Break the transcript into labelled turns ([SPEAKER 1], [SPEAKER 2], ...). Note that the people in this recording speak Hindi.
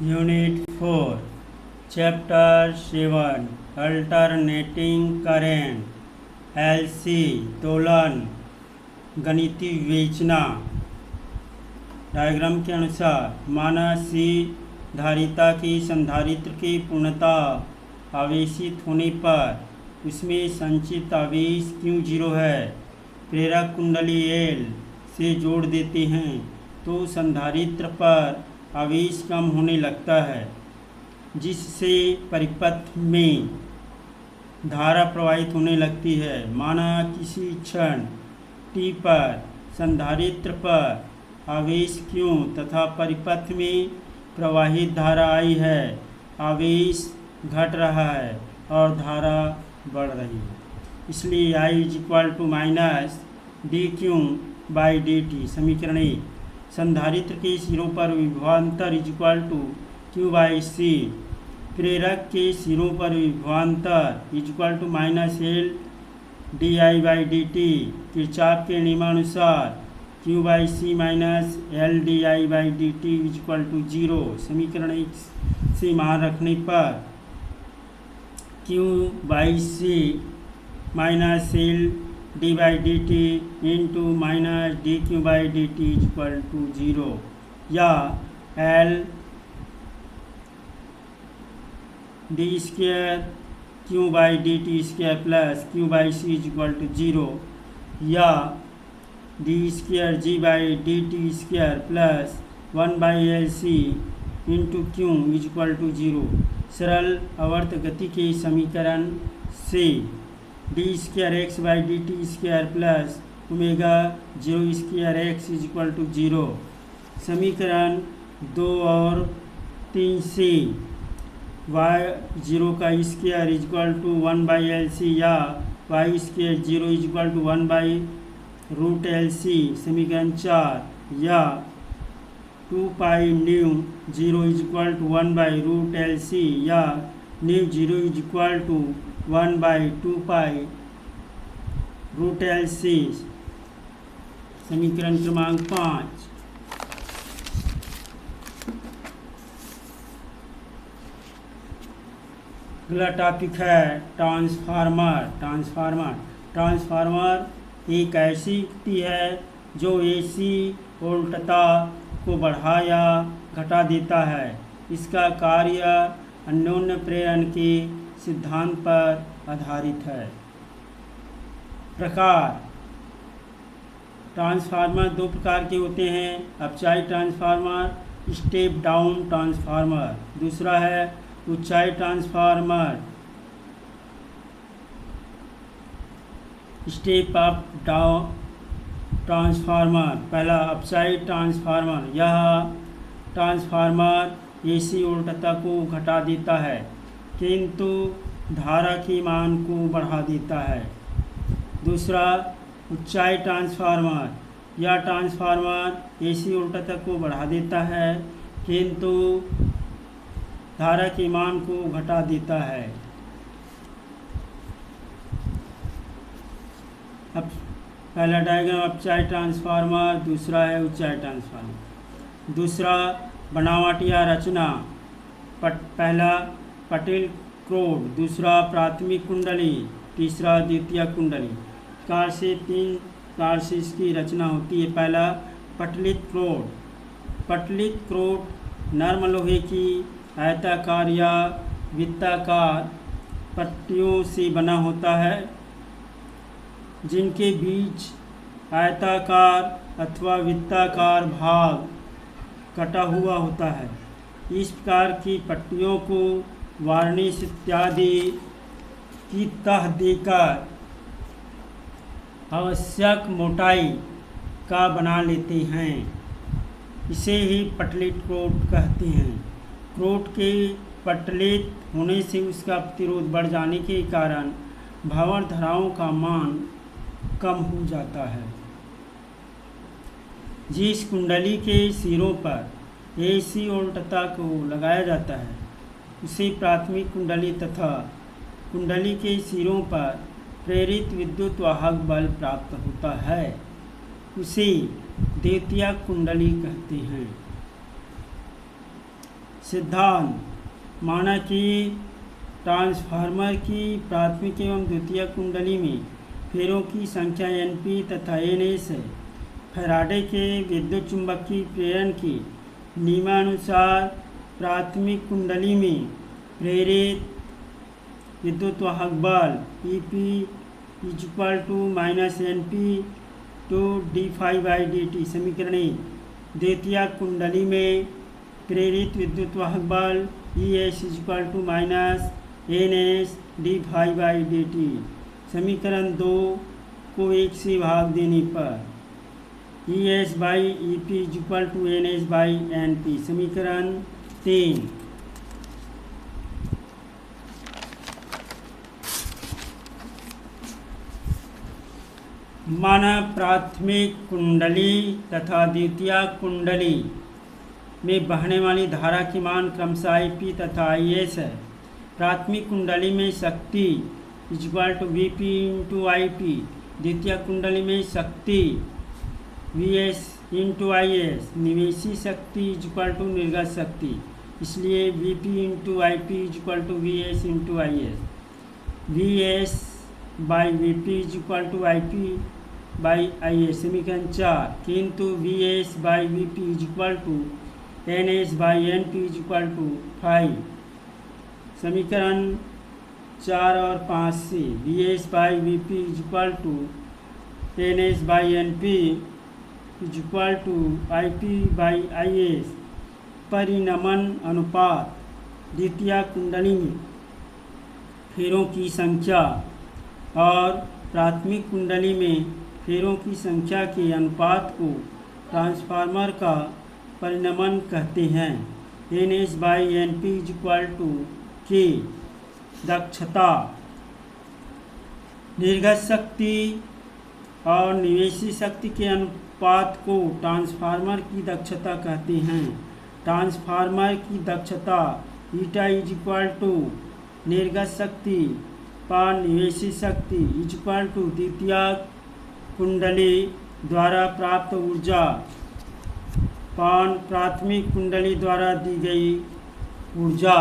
[SPEAKER 1] Unit 4 chapter 7 alternating current LC दोलन गणितीय विवेचना। डायग्राम के अनुसार माना सी धारिता की संधारित्र की पूर्णता आवेशित होने पर उसमें संचित आवेश Q0 है। प्रेरक कुंडली L से जोड़ देते हैं तो संधारित्र पर आवेश कम होने लगता है, जिससे परिपथ में धारा प्रवाहित होने लगती है। माना किसी क्षण t पर संधारित्र पर आवेश Q तथा परिपथ में प्रवाहित धारा I है। आवेश घट रहा है और धारा बढ़ रही है, इसलिए I dQ/dt। समीकरण 1 संधारित्र के सिरों पर विभवांतर Q/C। प्रेरक के सिरों पर विभवांतर -L dI/dt। किरचॉफ के नियमानुसार Q/C - L dI/dt 0। समीकरण 1 से मान रखने पर Q/C - L d/dt into -dQ/dt 0 या L d² Q/dt² plus Q/C 0 या d² G/dt² plus 1/LC into Q 0। सरल आवर्त गति के समीकरण से d²x/dt² प्लस ω0² x 0। समीकरण 2 और 3 से y0 का स्क्वायर 1/LC या y²0 1/√LC। समीकरण 4 या 2π/μ0 1/√LC या μ0 1/2π√LC। समीकरण क्रमांक 5 अगला टॉपिक है ट्रांसफार्मर एक ऐसी युक्ति है जो AC वोल्टता को बढ़ा या घटा देता है। इसका कार्य अन्योन्य प्रेरण के सिद्धांत पर आधारित है। प्रकार ट्रांसफार्मर दो प्रकार के होते हैं। अपचाई ट्रांसफार्मर, स्टेप डाउन ट्रांसफार्मर। दूसरा है उच्चाई transformer, step up down transformer. पहला अपचाई ट्रांसफार्मर, यह ट्रांसफार्मर AC वोल्टता को घटा देता है किंतु धारा के मान को बढ़ा देता है। दूसरा उच्चाई ट्रांसफार्मर, यह ट्रांसफार्मर AC वोल्टता को बढ़ा देता है किंतु धारा के मान को घटा देता है। अब पहला डायग्राम अपचाई ट्रांसफार्मर, दूसरा है उच्चाई ट्रांसफार्मर। दूसरा बनावट या रचना, पहला पटेल क्रोड, दूसरा प्राथमिक कुंडली, तीसरा द्वितीय कुंडली। कार से 3 कार से इसकी रचना होती है। पहला पटलित क्रोड। पटलित क्रोड नर्म लोहे की आयताकार या वृत्ताकार पट्टियों से बना होता है, जिनके बीच आयताकार अथवा वृत्ताकार भाग कटा हुआ होता है। इस प्रकार की पट्टियों को वार्निश इत्यादि की तह देकर आवश्यक मोटाई का बना लेते हैं। इसे ही पटलित क्रोड कहते हैं। क्रोड के पटलित होने से उसका प्रतिरोध बढ़ जाने के कारण भंवर धाराओं का मान कम हो जाता है। जिस कुंडली के सिरों पर AC वोल्टता को लगाया जाता है उसे प्राथमिक कुंडली तथा कुंडली के सिरों पर प्रेरित विद्युत वाहक बल प्राप्त होता है, उसे द्वितीयक कुंडली कहते हैं। सिद्धांत माना कि ट्रांसफार्मर की प्राथमिक एवं द्वितीय कुंडली में फेरों की संख्या NP तथा NS है। फैराडे के विद्युत चुंबकीय प्रेरण के नियमानुसार प्राथमिक कुंडली में प्रेरित विद्युत वाहक बल EP = -NP to dϕ/dt। समीकरण 1। द्वितीय कुंडली में प्रेरित विद्युत वाहक बल ES = -NS dϕ/dt। समीकरण 2 को 1 से भाग देने पर ES/EP = NS/NP। समीकरण 3। माना प्राथमिक कुंडली तथा द्वितीय कुंडली में बहने वाली धारा के मान क्रमशः IP तथा IS है। प्राथमिक कुंडली में शक्ति VP × IP, द्वितीय कुंडली में शक्ति VS × IS, निवेशी शक्ति निर्गत शक्ति, इसलिए VP × IP = VS × IS। VS/VP = IP/IS। समीकरण 4। किंतु VS/VP = NS/NP = ϕ। समीकरण 4 और 5 से VS/VP = NS/NP = IP/IS। परिनमन अनुपात द्वितीय कुंडली में फेरों की संख्या और प्राथमिक कुंडली में फेरों की संख्या के अनुपात को ट्रांसफार्मर का परिनमन कहते हैं। NS/NP = K। दक्षता निर्गत शक्ति और निवेशी शक्ति के अनुपात को ट्रांसफार्मर की दक्षता कहते हैं। ट्रांसफार्मर की दक्षता 𝜼 निर्गत शक्ति पर निवेशी शक्ति द्वितीय कुंडली द्वारा प्राप्त ऊर्जा पर प्राथमिक कुंडली द्वारा दी गई ऊर्जा